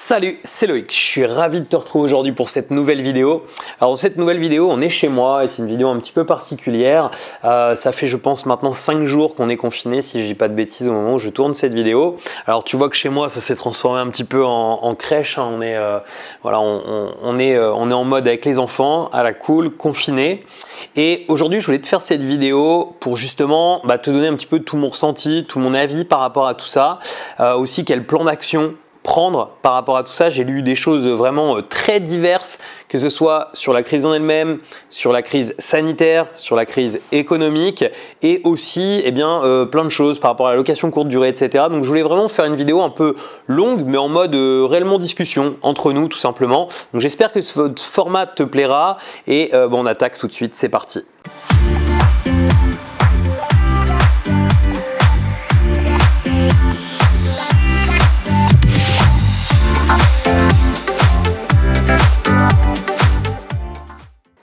Salut, c'est Loïc, je suis ravi de te retrouver aujourd'hui pour cette nouvelle vidéo. Alors dans cette nouvelle vidéo, on est chez moi et c'est une vidéo un petit peu particulière. Ça fait je pense maintenant 5 jours qu'on est confiné, si je dis pas de bêtises au moment où je tourne cette vidéo. Alors tu vois que chez moi ça s'est transformé un petit peu en crèche, hein. On est en mode avec les enfants, à la cool, confiné. Et aujourd'hui je voulais te faire cette vidéo pour justement te donner un petit peu tout mon ressenti, tout mon avis par rapport à tout ça. Aussi quel plan d'action prendre par rapport à tout ça. J'ai lu des choses vraiment très diverses, que ce soit sur la crise en elle-même, sur la crise sanitaire, sur la crise économique et aussi plein de choses par rapport à la location courte durée, etc. Donc je voulais vraiment faire une vidéo un peu longue mais en mode réellement discussion entre nous tout simplement. Donc j'espère que ce format te plaira et on attaque tout de suite, c'est parti.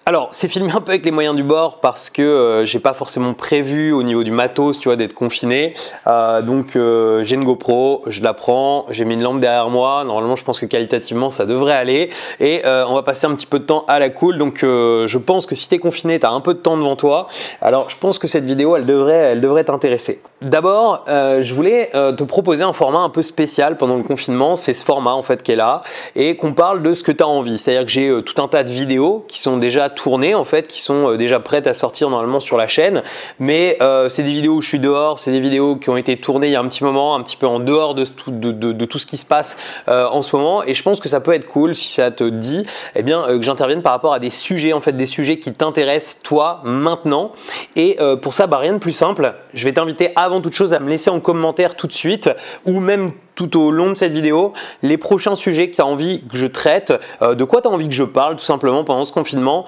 Alors, c'est filmé un peu avec les moyens du bord parce que j'ai pas forcément prévu au niveau du matos, tu vois, d'être confiné. J'ai une GoPro, je la prends, j'ai mis une lampe derrière moi. Normalement, je pense que qualitativement, ça devrait aller. Et on va passer un petit peu de temps à la cool. Donc, je pense que si tu es confiné, tu as un peu de temps devant toi. Alors, je pense que cette vidéo, elle devrait t'intéresser. D'abord, je voulais te proposer un format un peu spécial pendant le confinement. C'est ce format en fait qui est là et qu'on parle de ce que tu as envie. C'est-à-dire que j'ai tout un tas de vidéos qui sont déjà tournées en fait, qui sont déjà prêtes à sortir normalement sur la chaîne, mais c'est des vidéos où je suis dehors, c'est des vidéos qui ont été tournées il y a un petit moment, un petit peu en dehors de tout ce qui se passe en ce moment, et je pense que ça peut être cool si ça te dit que j'intervienne par rapport à des sujets en fait, des sujets qui t'intéressent toi maintenant. Et pour ça rien de plus simple, je vais t'inviter avant toute chose à me laisser en commentaire tout de suite ou même tout au long de cette vidéo les prochains sujets que tu as envie que je traite, de quoi tu as envie que je parle tout simplement pendant ce confinement.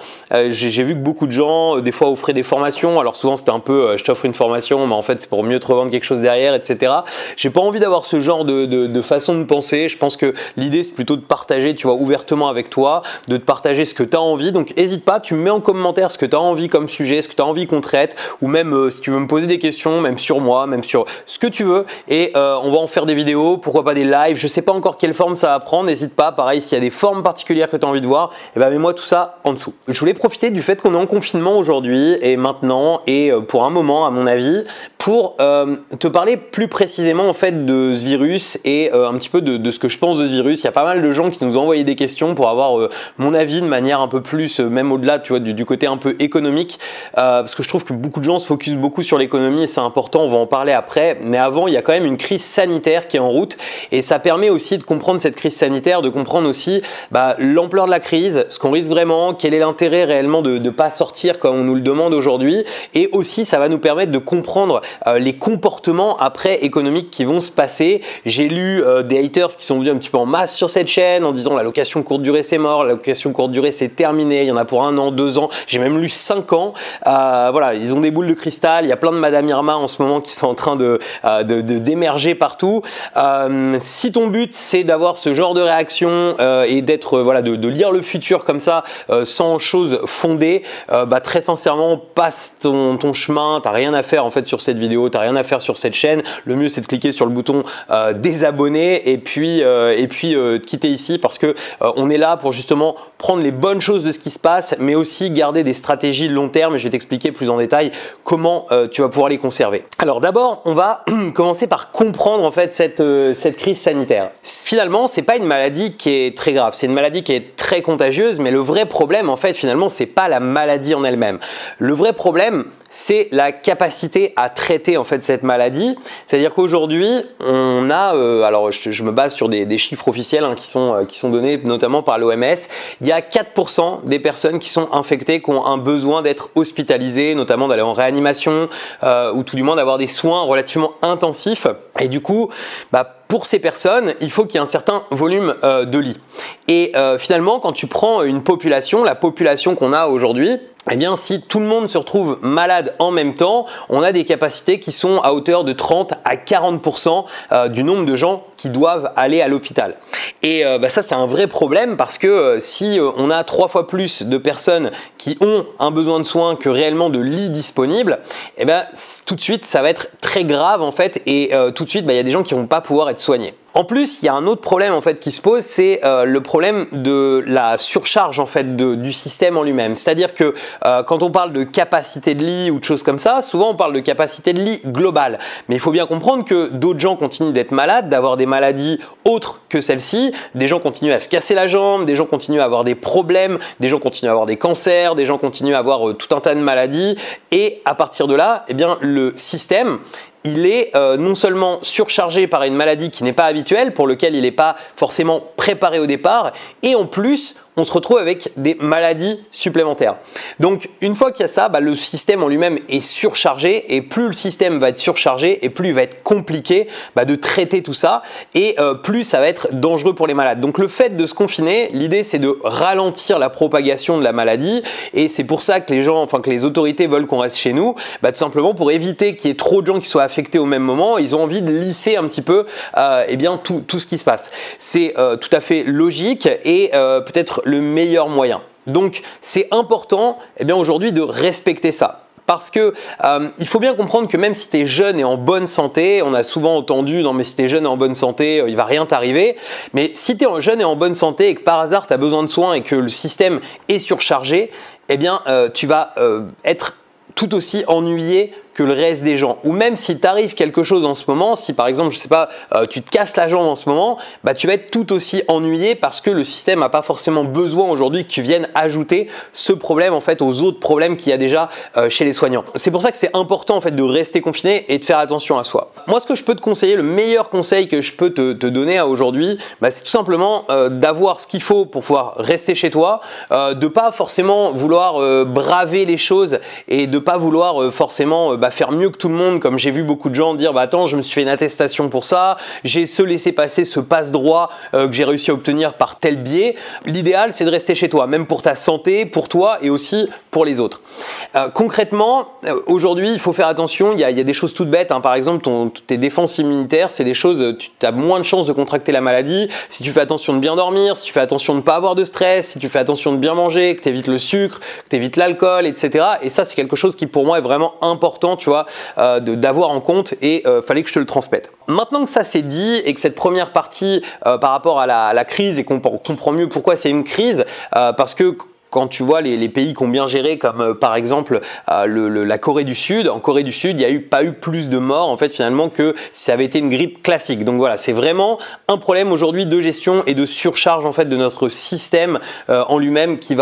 J'ai vu que beaucoup de gens des fois offraient des formations, alors souvent c'était un peu je t'offre une formation mais en fait c'est pour mieux te revendre quelque chose derrière, etc. J'ai pas envie d'avoir ce genre de façon de penser. Je pense que l'idée c'est plutôt de partager, tu vois, ouvertement avec toi, de te partager ce que tu as envie. Donc n'hésite pas, tu me mets en commentaire ce que tu as envie comme sujet, ce que tu as envie qu'on traite, ou même si tu veux me poser des questions, même sur moi, même sur ce que tu veux, et on va en faire des vidéos, pourquoi pas des lives. Je sais pas encore quelle forme ça va prendre, n'hésite pas. Pareil, s'il y a des formes particulières que tu as envie de voir, mets-moi tout ça en dessous. Je voulais profiter du fait qu'on est en confinement aujourd'hui et maintenant et pour un moment à mon avis pour te parler plus précisément en fait de ce virus et un petit peu de ce que je pense de ce virus. Il y a pas mal de gens qui nous ont envoyé des questions pour avoir mon avis de manière un peu plus, même au-delà, tu vois, du côté un peu économique, parce que je trouve que beaucoup de gens se focusent beaucoup sur l'économie et c'est important, on va en parler après, mais avant il y a quand même une crise sanitaire qui est en route et ça permet aussi de comprendre cette crise sanitaire, de comprendre aussi l'ampleur de la crise, ce qu'on risque vraiment, quel est l'intérêt réellement de ne pas sortir comme on nous le demande aujourd'hui, et aussi ça va nous permettre de comprendre les comportements après économiques qui vont se passer. J'ai lu des haters qui sont venus un petit peu en masse sur cette chaîne en disant la location courte durée c'est mort, la location courte durée c'est terminé, il y en a pour 1 an, 2 ans, j'ai même lu 5 ans. Voilà, ils ont des boules de cristal, il y a plein de Madame Irma en ce moment qui sont en train d'émerger partout. Si ton but c'est d'avoir ce genre de réaction et d'être de lire le futur comme ça sans chose fondée, très sincèrement passe ton chemin, t'as rien à faire en fait sur cette vidéo, t'as rien à faire sur cette chaîne. Le mieux c'est de cliquer sur le bouton désabonner et puis de quitter ici parce que on est là pour justement prendre les bonnes choses de ce qui se passe mais aussi garder des stratégies long terme et je vais t'expliquer plus en détail comment tu vas pouvoir les conserver. Alors d'abord on va commencer par comprendre en fait cette crise sanitaire. Finalement c'est pas une maladie qui est très grave, c'est une maladie qui est très contagieuse, mais le vrai problème en fait finalement c'est pas la maladie en elle-même. Le vrai problème c'est la capacité à traiter en fait cette maladie. C'est-à-dire qu'aujourd'hui on a, alors je me base sur des chiffres officiels qui sont donnés notamment par l'OMS, il y a 4% des personnes qui sont infectées qui ont un besoin d'être hospitalisées, notamment d'aller en réanimation ou tout du moins d'avoir des soins relativement intensifs et du coup pour ces personnes, il faut qu'il y ait un certain volume de lits. Et finalement, quand tu prends une population, la population qu'on a aujourd'hui, si tout le monde se retrouve malade en même temps, on a des capacités qui sont à hauteur de 30 à 40% du nombre de gens qui doivent aller à l'hôpital. Et ça, c'est un vrai problème parce que si on a 3 fois plus de personnes qui ont un besoin de soins que réellement de lits disponibles, tout de suite, ça va être très grave en fait et tout de suite, il y a des gens qui ne vont pas pouvoir être soignés. En plus, il y a un autre problème en fait qui se pose, c'est le problème de la surcharge en fait du système en lui-même. C'est-à-dire que quand on parle de capacité de lit ou de choses comme ça, souvent on parle de capacité de lit globale. Mais il faut bien comprendre que d'autres gens continuent d'être malades, d'avoir des maladies autres que celle-ci. Des gens continuent à se casser la jambe, des gens continuent à avoir des problèmes, des gens continuent à avoir des cancers, des gens continuent à avoir tout un tas de maladies. Et à partir de là, eh bien, le système, il est non seulement surchargé par une maladie qui n'est pas habituelle, pour lequel il n'est pas forcément préparé au départ, et en plus, on se retrouve avec des maladies supplémentaires. Donc, une fois qu'il y a ça, le système en lui-même est surchargé, et plus le système va être surchargé, et plus il va être compliqué de traiter tout ça, et plus ça va être dangereux pour les malades. Donc, le fait de se confiner, l'idée c'est de ralentir la propagation de la maladie, et c'est pour ça que que les autorités veulent qu'on reste chez nous, tout simplement pour éviter qu'il y ait trop de gens qui soient affectés au même moment. Ils ont envie de lisser un petit peu tout ce qui se passe. C'est tout à fait logique et peut-être le meilleur moyen. Donc c'est important aujourd'hui de respecter ça. Parce que il faut bien comprendre que même si tu es jeune et en bonne santé, on a souvent entendu « non mais si tu es jeune et en bonne santé, il va rien t'arriver ». Mais si tu es jeune et en bonne santé et que par hasard tu as besoin de soins et que le système est surchargé, tu vas être tout aussi ennuyé que le reste des gens. Ou même si t'arrive quelque chose en ce moment, si par exemple, je sais pas, tu te casses la jambe en ce moment, tu vas être tout aussi ennuyé parce que le système n'a pas forcément besoin aujourd'hui que tu viennes ajouter ce problème en fait aux autres problèmes qu'il y a déjà chez les soignants. C'est pour ça que c'est important en fait de rester confiné et de faire attention à soi. Moi, ce que je peux te conseiller, le meilleur conseil que je peux te donner aujourd'hui, c'est tout simplement d'avoir ce qu'il faut pour pouvoir rester chez toi, de pas forcément vouloir braver les choses et de pas vouloir forcément faire mieux que tout le monde, comme j'ai vu beaucoup de gens dire attends, je me suis fait une attestation pour ça, j'ai ce laissez-passer, ce passe-droit que j'ai réussi à obtenir par tel biais. L'idéal, c'est de rester chez toi, même pour ta santé, pour toi et aussi pour les autres. Concrètement, aujourd'hui, il faut faire attention, il y a des choses toutes bêtes, par exemple, tes défenses immunitaires, c'est des choses, tu as moins de chances de contracter la maladie si tu fais attention de bien dormir, si tu fais attention de ne pas avoir de stress, si tu fais attention de bien manger, que tu évites le sucre, que tu évites l'alcool, etc. Et ça, c'est quelque chose qui pour moi est vraiment important, tu vois, d'avoir en compte et fallait que je te le transmette. Maintenant que ça c'est dit et que cette première partie par rapport à la crise et qu'on comprend mieux pourquoi c'est une crise, parce que quand tu vois les pays qui ont bien géré, comme par exemple la Corée du Sud, en Corée du Sud, il n'y a pas eu plus de morts en fait finalement que si ça avait été une grippe classique. Donc voilà, c'est vraiment un problème aujourd'hui de gestion et de surcharge en fait de notre système en lui-même qui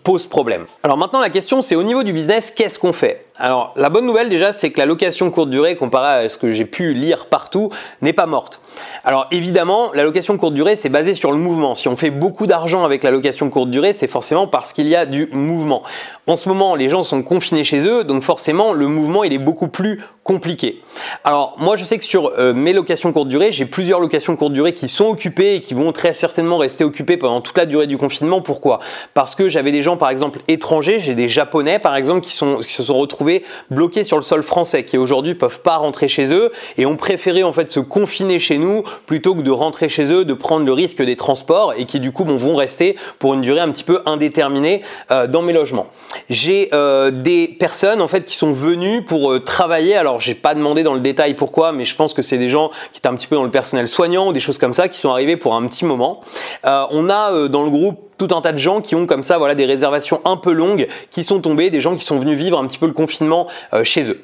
pose problème. Alors maintenant la question c'est au niveau du business, qu'est-ce qu'on fait? Alors la bonne nouvelle déjà, c'est que la location courte durée, comparée à ce que j'ai pu lire partout, n'est pas morte. Alors évidemment, la location courte durée, c'est basé sur le mouvement. Si on fait beaucoup d'argent avec la location courte durée, c'est forcément parce qu'il y a du mouvement. En ce moment, les gens sont confinés chez eux, donc forcément, le mouvement, il est beaucoup plus compliqué. Alors moi, je sais que sur mes locations courte durée, j'ai plusieurs locations courte durée qui sont occupées et qui vont très certainement rester occupées pendant toute la durée du confinement. Pourquoi? Parce que j'avais des gens, par exemple, étrangers, j'ai des Japonais, par exemple, qui se sont retrouvés bloqués sur le sol français, qui aujourd'hui peuvent pas rentrer chez eux et ont préféré en fait se confiner chez nous plutôt que de rentrer chez eux, de prendre le risque des transports et qui du coup vont rester pour une durée un petit peu indéterminée dans mes logements. J'ai des personnes en fait qui sont venues pour travailler. Alors j'ai pas demandé dans le détail pourquoi, mais je pense que c'est des gens qui étaient un petit peu dans le personnel soignant ou des choses comme ça qui sont arrivés pour un petit moment. On a dans le groupe tout un tas de gens qui ont comme ça des réservations un peu longues qui sont tombées, des gens qui sont venus vivre un petit peu le confinement chez eux.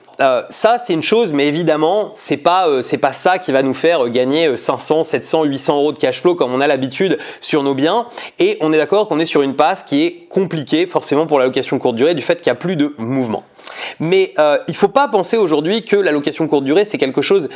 Ça c'est une chose, mais évidemment c'est pas ça qui va nous faire gagner 500, 700, 800 euros de cash flow comme on a l'habitude sur nos biens. Et on est d'accord qu'on est sur une passe qui est compliquée forcément pour la location courte durée du fait qu'il n'y a plus de mouvement. Mais il ne faut pas penser aujourd'hui que la location courte durée c'est quelque chose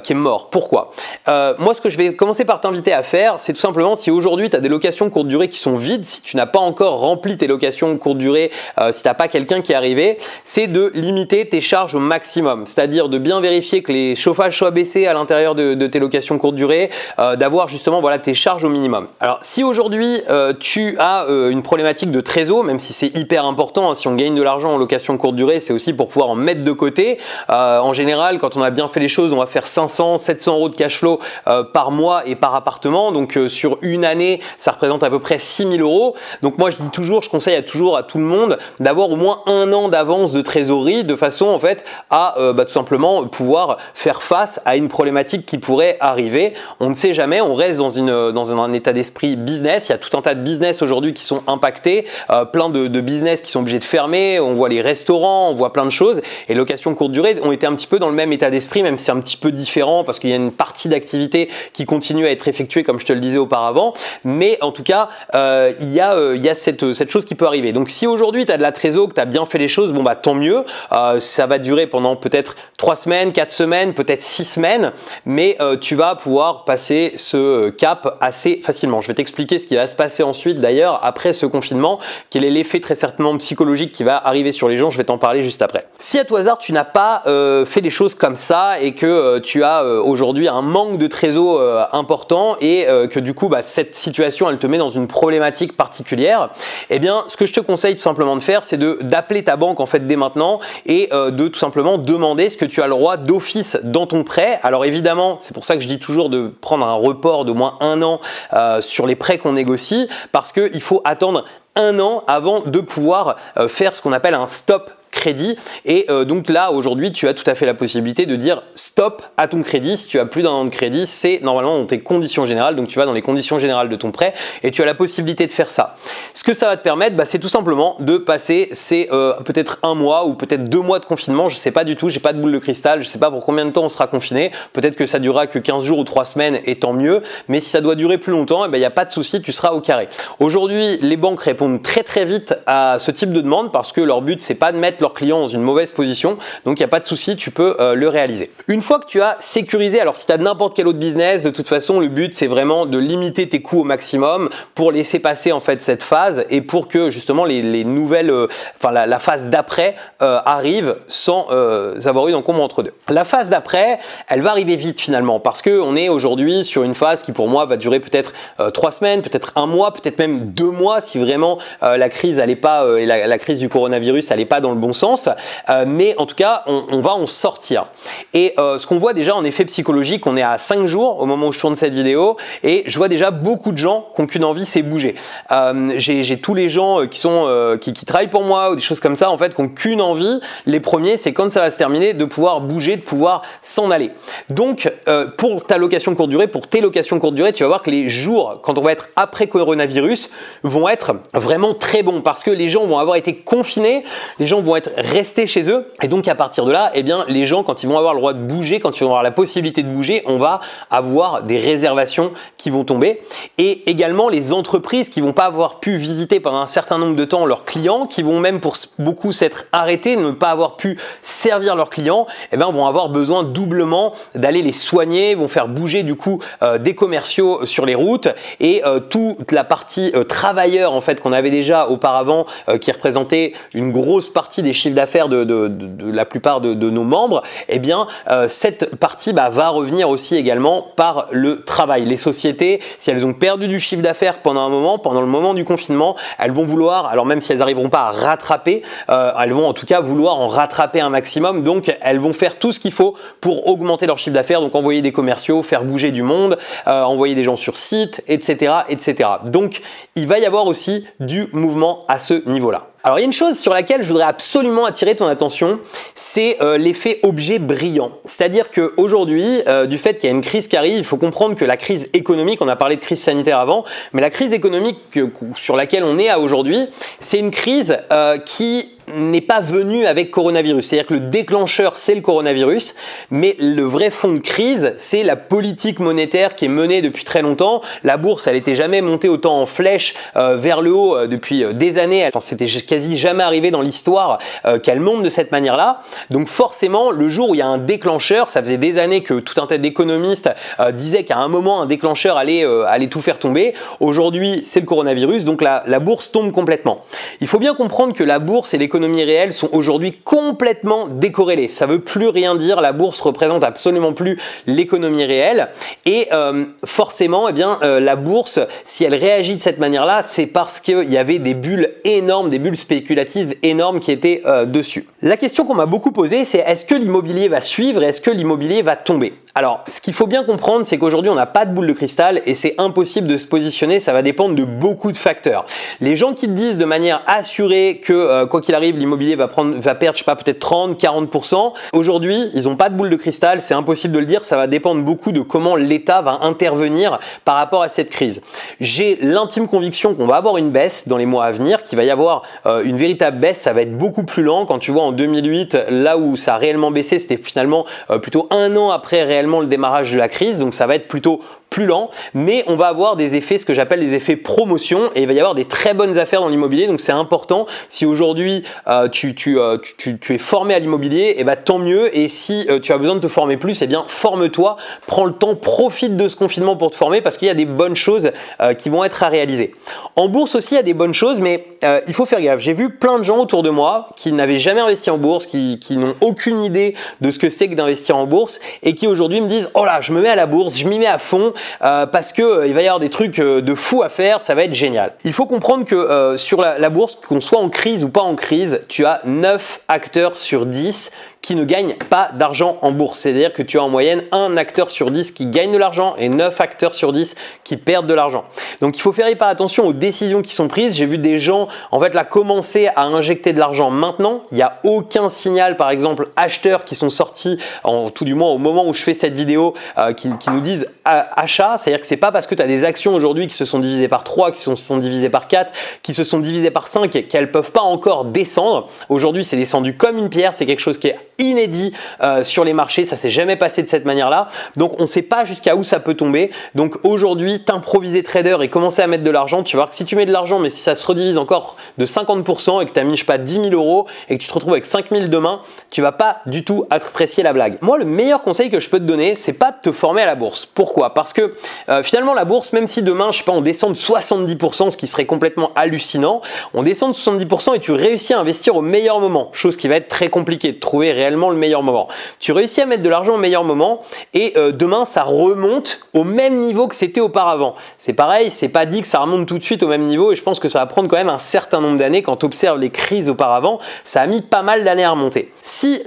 qui est mort. Pourquoi? Moi ce que je vais commencer par t'inviter à faire, c'est tout simplement si aujourd'hui tu as des locations courte durée qui sont vides, si tu n'as pas encore rempli tes locations courte durée, si tu n'as pas quelqu'un qui est arrivé, c'est de limiter tes charges au maximum. C'est-à-dire de bien vérifier que les chauffages soient baissés à l'intérieur de tes locations courte durée, d'avoir justement tes charges au minimum. Alors si aujourd'hui tu as une problématique de trésor, même si c'est hyper important, si on gagne de l'argent en location courte durée, c'est aussi pour pouvoir en mettre de côté. En général, quand on a bien fait les choses, on va faire 500, 700 euros de cash flow par mois et par appartement. Donc sur une année, ça représente à peu près 6 10 000 euros. Donc moi je dis toujours, je conseille toujours à tout le monde d'avoir au moins 1 an d'avance de trésorerie de façon en fait à tout simplement pouvoir faire face à une problématique qui pourrait arriver. On ne sait jamais, on reste dans un état d'esprit business. Il y a tout un tas de business aujourd'hui qui sont impactés, plein de business qui sont obligés de fermer. On voit les restaurants, on voit plein de choses et location courte durée ont été un petit peu dans le même état d'esprit, même si c'est un petit peu différent parce qu'il y a une partie d'activité qui continue à être effectuée comme je te le disais auparavant, mais en tout cas il y a cette chose qui peut arriver. Donc si aujourd'hui tu as de la trésor, que tu as bien fait les choses, bon bah tant mieux, ça va durer pendant peut-être 3 semaines, 4 semaines, peut-être 6 semaines, mais tu vas pouvoir passer ce cap assez facilement. Je vais t'expliquer ce qui va se passer ensuite d'ailleurs après ce confinement, quel est l'effet très certainement psychologique qui va arriver sur les gens, je vais t'en parler juste après. Si à tout hasard tu n'as pas fait les choses comme ça et que tu as aujourd'hui un manque de trésor important et que du coup cette situation elle te met dans une problématique particulière, eh bien ce que je te conseille tout simplement de faire, c'est d'appeler ta banque en fait dès maintenant et de tout simplement demander ce que tu as le droit d'office dans ton prêt. Alors évidemment, c'est pour ça que je dis toujours de prendre un report d'au moins 1 an sur les prêts qu'on négocie, parce qu'il faut attendre 1 an avant de pouvoir faire ce qu'on appelle un stop crédit et donc là aujourd'hui tu as tout à fait la possibilité de dire stop à ton crédit. Si tu as plus d'1 an de crédit, c'est normalement dans tes conditions générales, donc tu vas dans les conditions générales de ton prêt et tu as la possibilité de faire ça. Ce que ça va te permettre, c'est tout simplement de passer ces peut-être 1 mois ou peut-être 2 mois de confinement, je sais pas du tout, j'ai pas de boule de cristal, je sais pas pour combien de temps on sera confiné, peut-être que ça durera que 15 jours ou 3 semaines et tant mieux, mais si ça doit durer plus longtemps, il n'y a pas de souci, tu seras au carré. Aujourd'hui les banques répondent très vite à ce type de demande parce que leur but c'est pas de mettre leurs clients dans une mauvaise position, donc il n'y a pas de souci, tu peux le réaliser. Une fois que tu as sécurisé, alors si tu as n'importe quel autre business, de toute façon le but c'est vraiment de limiter tes coûts au maximum pour laisser passer en fait cette phase et pour que justement les nouvelles, la phase d'après arrive sans avoir eu d'encombre entre deux. La phase d'après, elle va arriver vite finalement parce que on est aujourd'hui sur une phase qui pour moi va durer peut-être 3 semaines, peut-être 1 mois, peut-être même 2 mois si vraiment la crise elle est pas la crise du coronavirus elle n'est pas dans le bon sens, mais en tout cas on va en sortir. Et ce qu'on voit déjà en effet psychologique, on est à 5 jours au moment où je tourne cette vidéo et je vois déjà beaucoup de gens qui n'ont qu'une envie, c'est bouger. J'ai tous les gens qui travaillent pour moi ou des choses comme ça en fait qui n'ont qu'une envie, les premiers c'est quand ça va se terminer de pouvoir bouger, de pouvoir s'en aller. Donc pour ta location courte durée, pour tes locations courte durée, tu vas voir que les jours quand on va être après coronavirus vont être vraiment très bons parce que les gens vont avoir été confinés, les gens vont être restés chez eux et donc à partir de là, eh bien les gens quand ils vont avoir le droit de bouger, quand ils vont avoir la possibilité de bouger, on va avoir des réservations qui vont tomber et également les entreprises qui vont pas avoir pu visiter pendant un certain nombre de temps leurs clients, qui vont même pour beaucoup s'être arrêtés, ne pas avoir pu servir leurs clients, eh bien vont avoir besoin doublement d'aller les soigner, vont faire bouger du coup des commerciaux sur les routes et toute la partie travailleurs en fait qu'on avait déjà auparavant qui représentait une grosse partie des chiffres d'affaires de la plupart de nos membres, eh bien cette partie va revenir aussi également par le travail. Les sociétés, si elles ont perdu du chiffre d'affaires pendant un moment, pendant le moment du confinement, elles vont vouloir, alors même si elles n'arriveront pas à rattraper, elles vont en tout cas vouloir en rattraper un maximum, donc elles vont faire tout ce qu'il faut pour augmenter leur chiffre d'affaires, donc envoyer des commerciaux, faire bouger du monde, envoyer des gens sur site, etc., etc. Donc il va y avoir aussi du mouvement à ce niveau-là. Alors il y a une chose sur laquelle je voudrais absolument attirer ton attention, c'est l'effet objet brillant. C'est-à-dire qu'aujourd'hui, du fait qu'il y a une crise qui arrive, il faut comprendre que la crise économique, on a parlé de crise sanitaire avant, mais la crise économique sur laquelle on est à aujourd'hui, c'est une crise qui n'est pas venu avec coronavirus. C'est-à-dire que le déclencheur, c'est le coronavirus, mais le vrai fond de crise, c'est la politique monétaire qui est menée depuis très longtemps. La bourse, elle n'était jamais montée autant en flèche vers le haut depuis des années. Enfin, c'était quasi jamais arrivé dans l'histoire qu'elle monte de cette manière-là. Donc forcément, le jour où il y a un déclencheur, ça faisait des années que tout un tas d'économistes disaient qu'à un moment, un déclencheur allait tout faire tomber. Aujourd'hui, c'est le coronavirus, donc la bourse tombe complètement. Il faut bien comprendre que la bourse et l'économie réelle sont aujourd'hui complètement décorrélées. Ça ne veut plus rien dire, la bourse représente absolument plus l'économie réelle et forcément, eh bien, la bourse, si elle réagit de cette manière-là, c'est parce qu'il y avait des bulles énormes, des bulles spéculatives énormes qui étaient dessus. La question qu'on m'a beaucoup posée, c'est est-ce que l'immobilier va suivre et est-ce que l'immobilier va tomber? Alors, ce qu'il faut bien comprendre, c'est qu'aujourd'hui, on n'a pas de boule de cristal et c'est impossible de se positionner. Ça va dépendre de beaucoup de facteurs. Les gens qui te disent de manière assurée que quoi qu'il arrive, l'immobilier va perdre, je sais pas, peut-être 30, 40%. Aujourd'hui, ils n'ont pas de boule de cristal. C'est impossible de le dire. Ça va dépendre beaucoup de comment l'État va intervenir par rapport à cette crise. J'ai l'intime conviction qu'on va avoir une baisse dans les mois à venir, qu'il va y avoir une véritable baisse. Ça va être beaucoup plus lent. Quand tu vois en 2008, là où ça a réellement baissé, c'était finalement plutôt un an après réellement le démarrage de la crise. Donc ça va être plutôt plus lent, mais on va avoir des effets, ce que j'appelle des effets promotion, et il va y avoir des très bonnes affaires dans l'immobilier. Donc c'est important. Si aujourd'hui tu es formé à l'immobilier, et ben tant mieux. Et si tu as besoin de te former plus, eh bien forme-toi, prends le temps, profite de ce confinement pour te former, parce qu'il y a des bonnes choses qui vont être à réaliser. En bourse aussi, il y a des bonnes choses, mais il faut faire gaffe. J'ai vu plein de gens autour de moi qui n'avaient jamais investi en bourse, qui n'ont aucune idée de ce que c'est que d'investir en bourse, et qui aujourd'hui me disent: oh là, je me mets à la bourse, je m'y mets à fond. Parce que il va y avoir des trucs de fou à faire, ça va être génial. Il faut comprendre que sur la bourse, qu'on soit en crise ou pas en crise, tu as 9 acteurs sur 10 qui ne gagnent pas d'argent en bourse. C'est-à-dire que tu as en moyenne un acteur sur 10 qui gagne de l'argent et 9 acteurs sur 10 qui perdent de l'argent. Donc il faut faire hyper attention aux décisions qui sont prises. J'ai vu des gens en fait là commencer à injecter de l'argent maintenant. Il n'y a aucun signal, par exemple, acheteurs qui sont sortis, tout du moins au moment où je fais cette vidéo, qui nous disent achat. C'est-à-dire que c'est pas parce que tu as des actions aujourd'hui qui se sont divisées par 3, qui se sont divisées par 4, qui se sont divisées par 5 qu'elles peuvent pas encore descendre. Aujourd'hui, c'est descendu comme une pierre. C'est quelque chose qui est inédit sur les marchés, ça s'est jamais passé de cette manière-là. Donc on ne sait pas jusqu'à où ça peut tomber. Donc aujourd'hui, t'improviser trader et commencer à mettre de l'argent, tu vas voir que si tu mets de l'argent, mais si ça se redivise encore de 50% et que tu as mis, je sais pas, 10 000 euros et que tu te retrouves avec 5 000 demain, tu vas pas du tout apprécier la blague. Moi, le meilleur conseil que je peux te donner, c'est pas de te former à la bourse. Pourquoi? Parce que finalement, la bourse, même si demain, je sais pas, on descend de 70%, ce qui serait complètement hallucinant, on descend de 70% et tu réussis à investir au meilleur moment, chose qui va être très compliquée de trouver réellement le meilleur moment. Tu réussis à mettre de l'argent au meilleur moment et demain ça remonte au même niveau que c'était auparavant. C'est pareil, c'est pas dit que ça remonte tout de suite au même niveau et je pense que ça va prendre quand même un certain nombre d'années. Quand tu observes les crises auparavant, ça a mis pas mal d'années à remonter.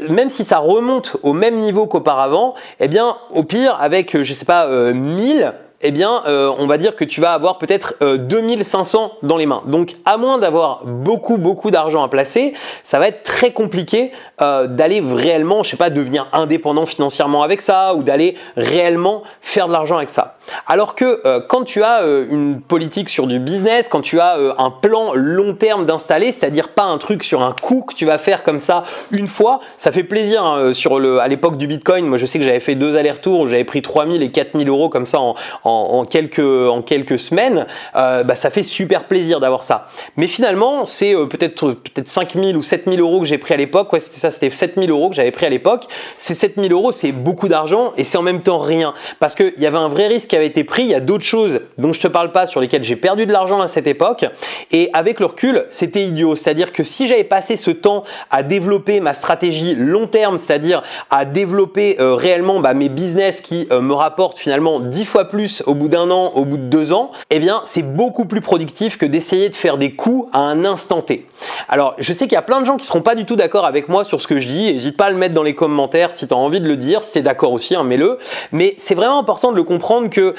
Même si ça remonte au même niveau qu'auparavant, eh bien au pire avec je sais pas 1000, eh bien, on va dire que tu vas avoir peut-être 2500 dans les mains. Donc, à moins d'avoir beaucoup d'argent à placer, ça va être très compliqué d'aller réellement, je sais pas, devenir indépendant financièrement avec ça ou d'aller réellement faire de l'argent avec ça. Alors que quand tu as une politique sur du business, quand tu as un plan long terme d'installer, c'est-à-dire pas un truc sur un coup que tu vas faire comme ça une fois, ça fait plaisir hein, à l'époque du Bitcoin. Moi, je sais que j'avais fait 2 allers-retours, j'avais pris 3000 et 4000 euros comme ça en quelques semaines, ça fait super plaisir d'avoir ça. Mais finalement, c'est peut-être 5000 ou 7000 euros que j'ai pris à l'époque. Ouais, c'était ça, c'était 7000 euros que j'avais pris à l'époque. Ces 7000 euros, c'est beaucoup d'argent et c'est en même temps rien. Parce qu'il y avait un vrai risque qui avait été pris. Il y a d'autres choses dont je te parle pas sur lesquelles j'ai perdu de l'argent à cette époque. Et avec le recul, c'était idiot. C'est-à-dire que si j'avais passé ce temps à développer ma stratégie long terme, c'est-à-dire à développer réellement mes business qui me rapportent finalement 10 fois plus au bout d'un an, au bout de 2 ans, eh bien c'est beaucoup plus productif que d'essayer de faire des coups à un instant T. Alors je sais qu'il y a plein de gens qui seront pas du tout d'accord avec moi sur ce que je dis, n'hésite pas à le mettre dans les commentaires si tu as envie de le dire, si tu es d'accord aussi, hein, mets-le, mais c'est vraiment important de le comprendre que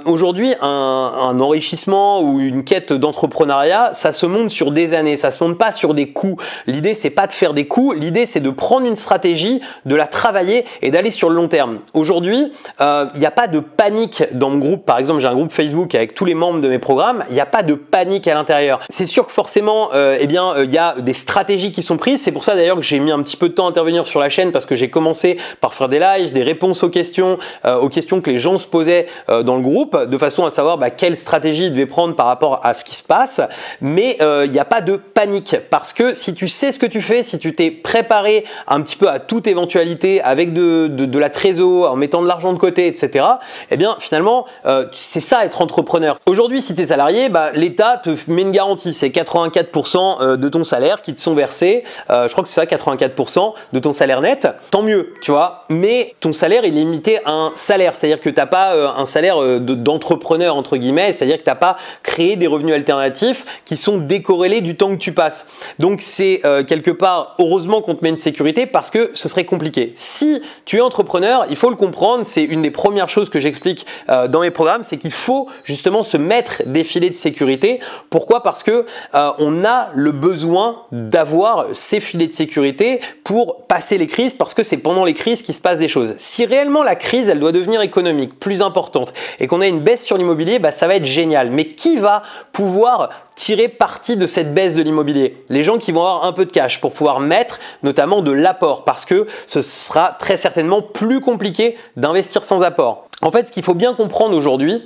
aujourd'hui un enrichissement ou une quête d'entrepreneuriat, ça se monte sur des années, ça se monte pas sur des coups. L'idée c'est pas de faire des coups, l'idée c'est de prendre une stratégie, de la travailler et d'aller sur le long terme. Aujourd'hui, il n'y a pas de panique dans mon groupe, par exemple j'ai un groupe Facebook avec tous les membres de mes programmes, il n'y a pas de panique à l'intérieur. C'est sûr que forcément il y a des stratégies qui sont prises, c'est pour ça d'ailleurs que j'ai mis un petit peu de temps à intervenir sur la chaîne parce que j'ai commencé par faire des lives, des réponses aux questions que les gens se posaient dans le groupe, de façon à savoir quelle stratégie ils devaient prendre par rapport à ce qui se passe, mais il n'y a pas de panique parce que si tu sais ce que tu fais, si tu t'es préparé un petit peu à toute éventualité avec de la trésor, en mettant de l'argent de côté, etc., eh bien finalement c'est ça être entrepreneur. Aujourd'hui, si tu es salarié, l'État te met une garantie, c'est 84% de ton salaire qui te sont versés. Je crois que c'est ça, 84% de ton salaire net. Tant mieux, tu vois. Mais ton salaire est limité à un salaire, c'est-à-dire que tu n'as pas un salaire d'entrepreneur entre guillemets, c'est-à-dire que tu n'as pas créé des revenus alternatifs qui sont décorrélés du temps que tu passes. Donc c'est quelque part, heureusement qu'on te met une sécurité parce que ce serait compliqué. Si tu es entrepreneur, il faut le comprendre, c'est une des premières choses que j'explique dans mes programmes, c'est qu'il faut justement se mettre des filets de sécurité. Pourquoi? Parce que on a le besoin d'avoir ces filets de sécurité pour passer les crises, parce que c'est pendant les crises qu'il se passe des choses. Si réellement la crise, elle doit devenir économique, plus importante, et qu'on a une baisse sur l'immobilier, ça va être génial. Mais qui va pouvoir tirer parti de cette baisse de l'immobilier? Les gens qui vont avoir un peu de cash pour pouvoir mettre notamment de l'apport, parce que ce sera très certainement plus compliqué d'investir sans apport. En fait, ce qu'il faut bien comprendre aujourd'hui,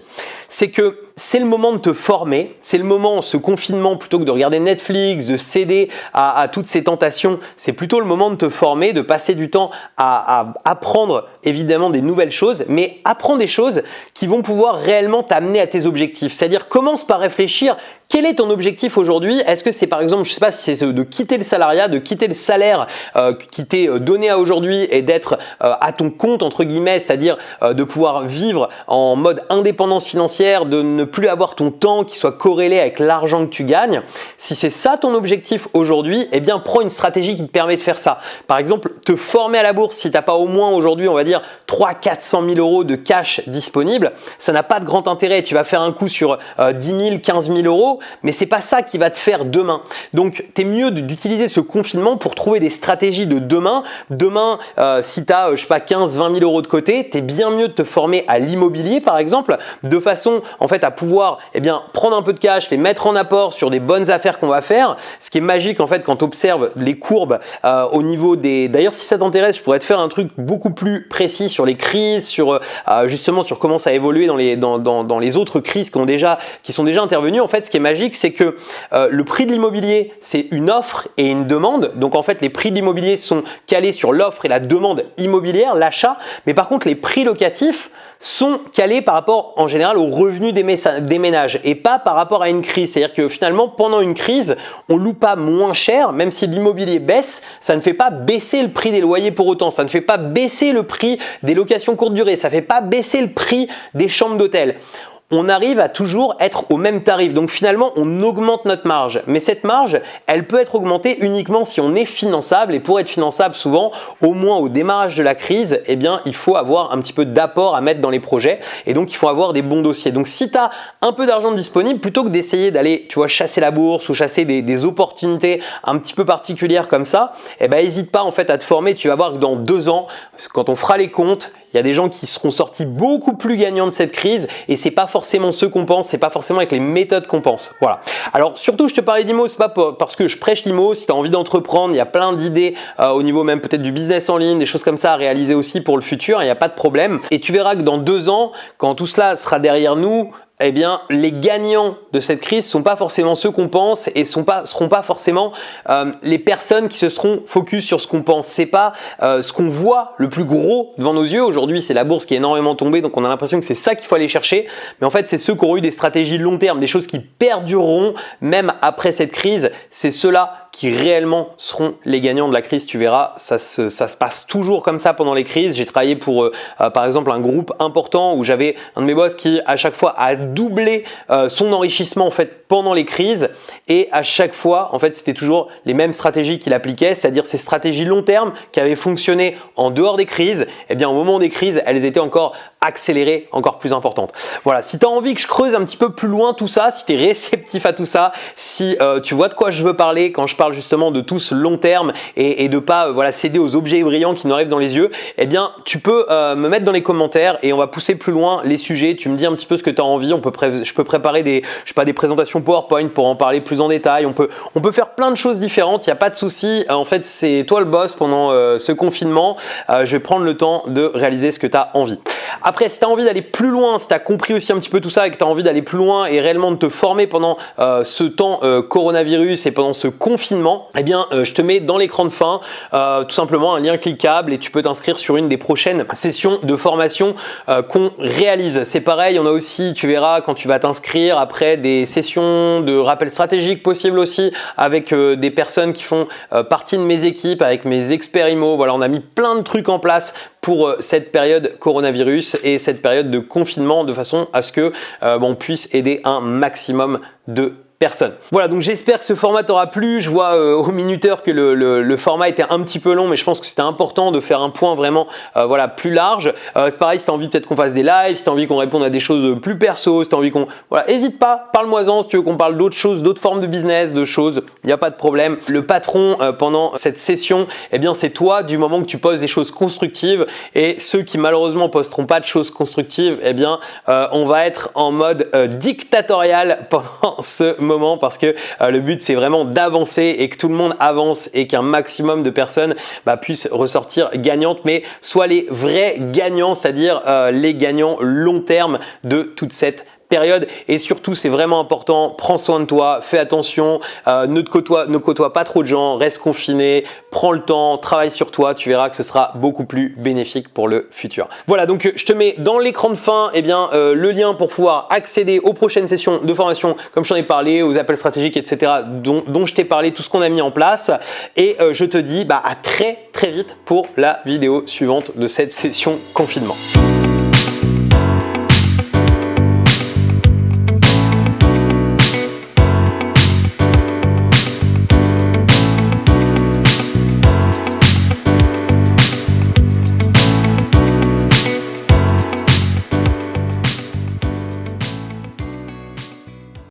c'est que c'est le moment de te former, c'est le moment, ce confinement, plutôt que de regarder Netflix, de céder à toutes ces tentations, c'est plutôt le moment de te former, de passer du temps à apprendre évidemment des nouvelles choses, mais apprends des choses qui vont pouvoir réellement t'amener à tes objectifs. C'est-à-dire, commence par réfléchir, quel est ton objectif aujourd'hui? Est-ce que c'est par exemple, je ne sais pas si c'est de quitter le salariat, de quitter le salaire qui t'est donné à aujourd'hui et d'être à ton compte entre guillemets, c'est-à-dire de pouvoir vivre en mode indépendance financière, de ne plus avoir ton temps qui soit corrélé avec l'argent que tu gagnes. Si c'est ça ton objectif aujourd'hui, eh bien prends une stratégie qui te permet de faire ça. Par exemple, te former à la bourse, si tu n'as pas au moins aujourd'hui, on va dire 300 000 – 400 000 euros de cash disponible, ça n'a pas de grand intérêt. Tu vas faire un coup sur 10 000 – 15 000 euros, mais c'est pas ça qui va te faire demain. Donc, tu es mieux d'utiliser ce confinement pour trouver des stratégies de demain. Demain, si tu as, je sais pas, 15 – 20 000 euros de côté, tu es bien mieux de te former à l'immobilier, par exemple, de façon en fait à pouvoir prendre un peu de cash, les mettre en apport sur des bonnes affaires qu'on va faire. Ce qui est magique en fait quand tu observes les courbes au niveau des… D'ailleurs, si ça t'intéresse, je pourrais te faire un truc beaucoup plus précis sur les crises, sur justement sur comment ça a évolué dans les autres crises qui sont déjà intervenues. En fait, ce qui est magique, c'est que le prix de l'immobilier, c'est une offre et une demande. Donc en fait, les prix de l'immobilier sont calés sur l'offre et la demande immobilière, l'achat. Mais par contre, les prix locatifs sont calés par rapport en général aux revenus des ménages et pas par rapport à une crise. C'est-à-dire que finalement, pendant une crise, on loue pas moins cher, même si l'immobilier baisse, ça ne fait pas baisser le prix des loyers pour autant, ça ne fait pas baisser le prix des locations courte durée, ça ne fait pas baisser le prix des chambres d'hôtel. On arrive à toujours être au même tarif. Donc finalement, on augmente notre marge. Mais cette marge, elle peut être augmentée uniquement si on est finançable. Et pour être finançable, souvent, au moins au démarrage de la crise, eh bien, il faut avoir un petit peu d'apport à mettre dans les projets. Et donc, il faut avoir des bons dossiers. Donc, si tu as un peu d'argent disponible, plutôt que d'essayer d'aller, tu vois, chasser la bourse ou chasser des opportunités un petit peu particulières comme ça, eh ben, n'hésite pas en fait à te former. Tu vas voir que dans 2 ans, quand on fera les comptes, il y a des gens qui seront sortis beaucoup plus gagnants de cette crise et c'est pas forcément ce qu'on pense, c'est pas forcément avec les méthodes qu'on pense. Voilà. Alors surtout, je te parlais d'IMO, c'est pas parce que je prêche l'IMO. Si tu as envie d'entreprendre, il y a plein d'idées au niveau même peut-être du business en ligne, des choses comme ça à réaliser aussi pour le futur, il n'y a pas de problème. Et tu verras que dans 2 ans, quand tout cela sera derrière nous, eh bien, les gagnants de cette crise sont pas forcément ceux qu'on pense et seront pas forcément les personnes qui se seront focus sur ce qu'on pense. C'est pas ce qu'on voit le plus gros devant nos yeux. Aujourd'hui, c'est la bourse qui est énormément tombée, donc on a l'impression que c'est ça qu'il faut aller chercher. Mais en fait, c'est ceux qui auront eu des stratégies long terme, des choses qui perdureront même après cette crise. C'est ceux-là qui réellement seront les gagnants de la crise. Tu verras, ça se passe toujours comme ça pendant les crises. J'ai travaillé pour, par exemple, un groupe important où j'avais un de mes boss qui, à chaque fois, a doublé son enrichissement en fait pendant les crises et à chaque fois, en fait, c'était toujours les mêmes stratégies qu'il appliquait, c'est-à-dire ces stratégies long terme qui avaient fonctionné en dehors des crises. Eh bien, au moment des crises, elles étaient encore accélérées, encore plus importantes. Voilà, si tu as envie que je creuse un petit peu plus loin tout ça, si tu es réceptif à tout ça, si tu vois de quoi je veux parler quand je parle justement de tout ce long terme et de pas voilà, céder aux objets brillants qui nous arrivent dans les yeux, eh bien, tu peux me mettre dans les commentaires et on va pousser plus loin les sujets. Tu me dis un petit peu ce que tu as envie. je peux préparer des présentations PowerPoint pour en parler plus en détail. On peut faire plein de choses différentes. Il n'y a pas de souci. En fait, c'est toi le boss pendant ce confinement. Je vais prendre le temps de réaliser ce que tu as envie. Après, si tu as envie d'aller plus loin, si tu as compris aussi un petit peu tout ça et que tu as envie d'aller plus loin et réellement de te former pendant ce temps coronavirus et pendant ce confinement, eh bien, je te mets dans l'écran de fin tout simplement un lien cliquable et tu peux t'inscrire sur une des prochaines sessions de formation qu'on réalise. C'est pareil, on a aussi, tu verras quand tu vas t'inscrire après des sessions de rappel stratégique possibles aussi avec des personnes qui font partie de mes équipes, avec mes experts IMO. Voilà, on a mis plein de trucs en place pour cette période coronavirus et cette période de confinement de façon à ce que on puisse aider un maximum de personne. Voilà, donc j'espère que ce format t'aura plu. Je vois au minuteur que le format était un petit peu long, mais je pense que c'était important de faire un point vraiment voilà, plus large. C'est pareil, si tu as envie peut-être qu'on fasse des lives, si tu as envie qu'on réponde à des choses plus perso, si tu as envie qu'on... Voilà, n'hésite pas, parle-moi-en si tu veux qu'on parle d'autres choses, d'autres formes de business, de choses, il n'y a pas de problème. Le patron pendant cette session, eh bien c'est toi du moment que tu poses des choses constructives, et ceux qui malheureusement posteront pas de choses constructives, eh bien on va être en mode dictatorial pendant ce moment parce que le but c'est vraiment d'avancer et que tout le monde avance et qu'un maximum de personnes puissent ressortir gagnantes, mais soit les vrais gagnants, c'est-à-dire les gagnants long terme de toute cette période. Et surtout, c'est vraiment important, prends soin de toi, fais attention, ne côtoie pas trop de gens, reste confiné, prends le temps, travaille sur toi, tu verras que ce sera beaucoup plus bénéfique pour le futur. Voilà, donc je te mets dans l'écran de fin le lien pour pouvoir accéder aux prochaines sessions de formation, comme je t'en ai parlé, aux appels stratégiques, etc., dont je t'ai parlé, tout ce qu'on a mis en place. Et je te dis à très vite pour la vidéo suivante de cette session confinement.